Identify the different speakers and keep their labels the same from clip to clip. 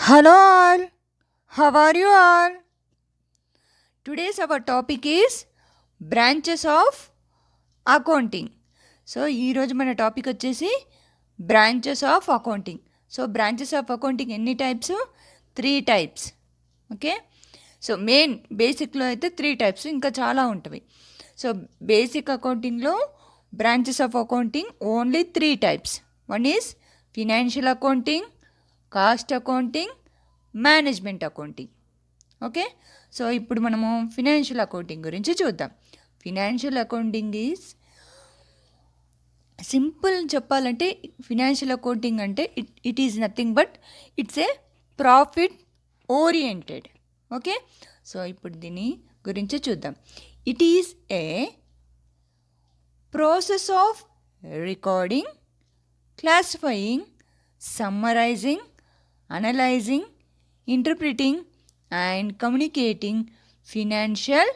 Speaker 1: Hello all, how are you all? Today's our topic is branches of accounting. So ఈరోజు మన topic వచ్చేసి branches of accounting. So branches of accounting ఎన్ని types? 3 types. Okay, so main బేసిక్లో అయితే 3 types, ఇంకా చాలా ఉంటవి. So basic అకౌంటింగ్లో branches of accounting only 3 types. One is financial accounting, cost accounting, management accounting. Okay, so ఇప్పుడు మనము ఫినాన్షియల్ అకౌంటింగ్ గురించి చూద్దాం. ఫినాన్షియల్ అకౌంటింగ్ ఈజ్ సింపుల్ చెప్పాలంటే, ఫినాన్షియల్ అకౌంటింగ్ అంటే it is nothing but it's a profit oriented. Okay, so ఇప్పుడు దీని గురించి చూద్దాం. It is a process of recording, classifying, summarising, analysing, interpreting and communicating financial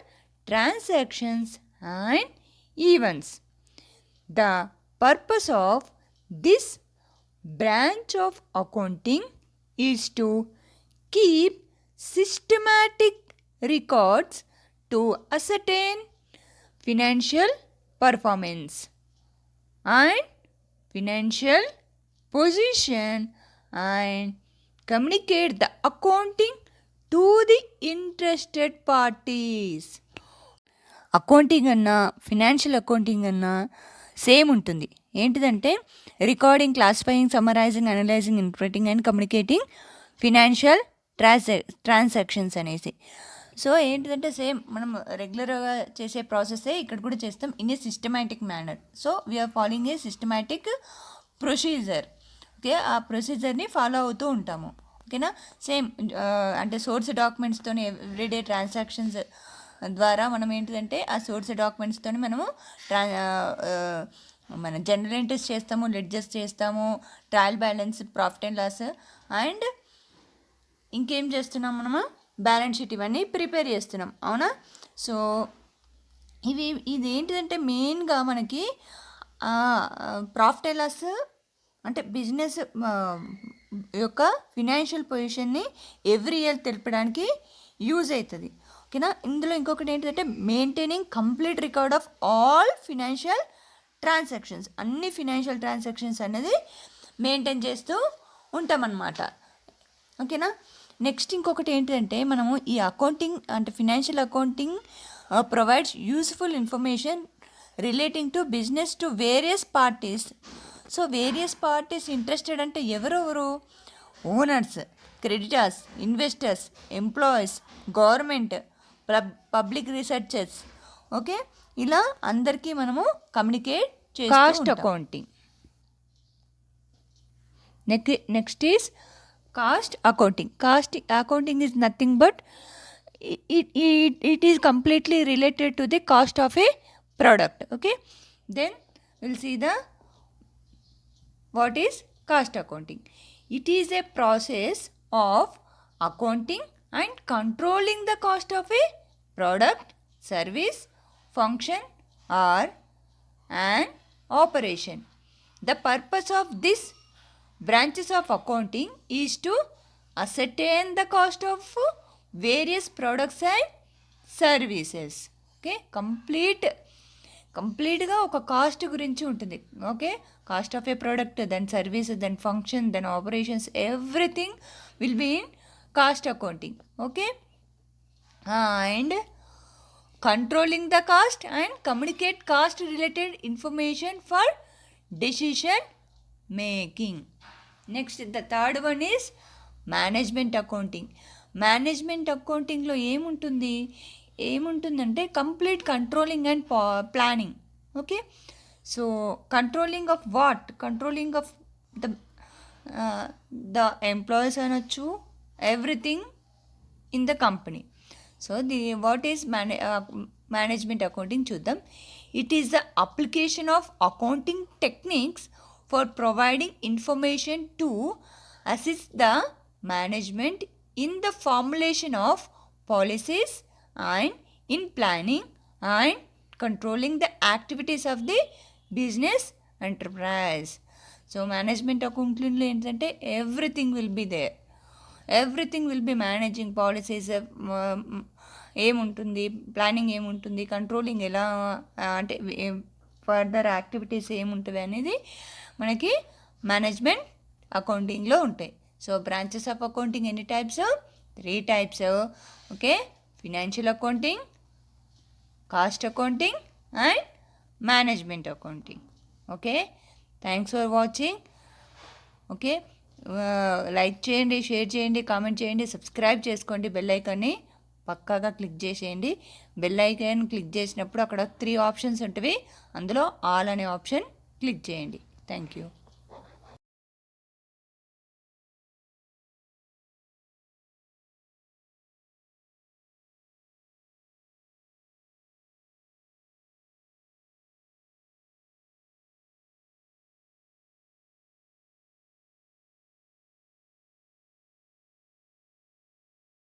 Speaker 1: transactions and events. The purpose of this branch of accounting is to keep systematic records to ascertain financial performance and financial position and communicate the accounting to the interested parties. Accounting అన్నా financial accounting అన్నా same ఉంటుంది. ఏంటిదంటే recording, classifying, summarising, analysing, interpreting and communicating financial transactions అనేసి. So ఏంటిదంటే same మనం రెగ్యులర్గా చేసే ప్రాసెసే ఇక్కడ కూడా చేస్తాం in a systematic manner. So we're following a systematic procedure. Okay, ఆ ప్రొసీజర్ని ఫాలో అవుతూ ఉంటాము. ఓకేనా, సేమ్ అంటే సోర్స్ డాక్యుమెంట్స్తో ఎవ్రీడే ట్రాన్సాక్షన్స్ ద్వారా మనం ఏంటిదంటే ఆ సోర్స్ డాక్యుమెంట్స్తో మనము మన జనరల్ ఎంట్రీస్ చేస్తాము, లెడ్జర్స్ చేస్తాము, trial balance, profit and loss, and ఇంకేం చేస్తున్నాం మనము బ్యాలెన్స్ షీట్ ఇవన్నీ ప్రిపేర్ చేస్తున్నాం. అవునా, సో ఇది ఏంటిదంటే మెయిన్గా మనకి ప్రాఫిట్ అండ్ లాస్ అంటే బిజినెస్ యొక్క ఫినాన్షియల్ పొజిషన్ని ఎవ్రీ ఇయర్ తెలపడానికి యూజ్ అవుతుంది. ఓకేనా, ఇందులో ఇంకొకటి ఏంటంటే maintaining complete record of all financial transactions. అన్ని ఫినాన్షియల్ ట్రాన్సాక్షన్స్ అనేది మెయింటైన్ చేస్తూ ఉంటామన్నమాట. ఓకేనా, నెక్స్ట్ ఇంకొకటి ఏంటంటే మనము ఈ అకౌంటింగ్ అంటే financial accounting provides useful information relating to business to various parties. So various parties interested అంటే ఎవరెవరు? Owners, creditors, investors, employees, government, public researchers. Okay, ఇలా అందరికీ మనము కమ్యూనికేట్ చేస్తాం. Cost accounting. Next is cost accounting. Cost accounting is nothing but it is completely related to the cost of a product. Okay, then we'll see the what is cost accounting. It is a process of accounting and controlling the cost of a product, service, function or an operation. The purpose of this branches of accounting is to ascertain the cost of various products and services. Okay, కంప్లీట్గా ఒక cost గురించి ఉంటుంది. Okay, cost of a product, then service, then function, then operations, everything will be in cost accounting. Okay, and controlling the cost and communicate cost related information for decision making. Next the third one is management accounting. Management అకౌంటింగ్లో ఏముంటుందంటే complete controlling and planning. Okay, so controlling of what? Controlling of the employees అనొచ్చు, everything in the company. So what is management accounting చూద్దాం. It is the application of accounting techniques for providing information to assist the management in the formulation of policies and in planning and controlling the activities of the business enterprise. So management accounting ఏంటంటే everything will be there. Everything will be managing policies, ఏముంటుంది, planning ఏముంటుంది, controlling ఎలా, అంటే further activities ఏముంటుంది అనేది మనకి management అకౌంటింగ్లో ఉంటాయి. సో బ్రాంచెస్ ఆఫ్ అకౌంటింగ్ ఎన్ని types? 3 types. Okay, financial accounting, cost accounting and management accounting. Okay, thanks for watching. Okay, like చేయండి, షేర్ చేయండి, కామెంట్ చేయండి, సబ్స్క్రైబ్ చేసుకోండి, బెల్ ఐకాన్ని పక్కాగా క్లిక్ చేసేయండి. బెల్ ఐకాన్ క్లిక్ చేసినప్పుడు అక్కడ 3 ఆప్షన్స్ ఉంటుంది, అందులో ఆల్ అనే ఆప్షన్ క్లిక్ చేయండి. Thank you.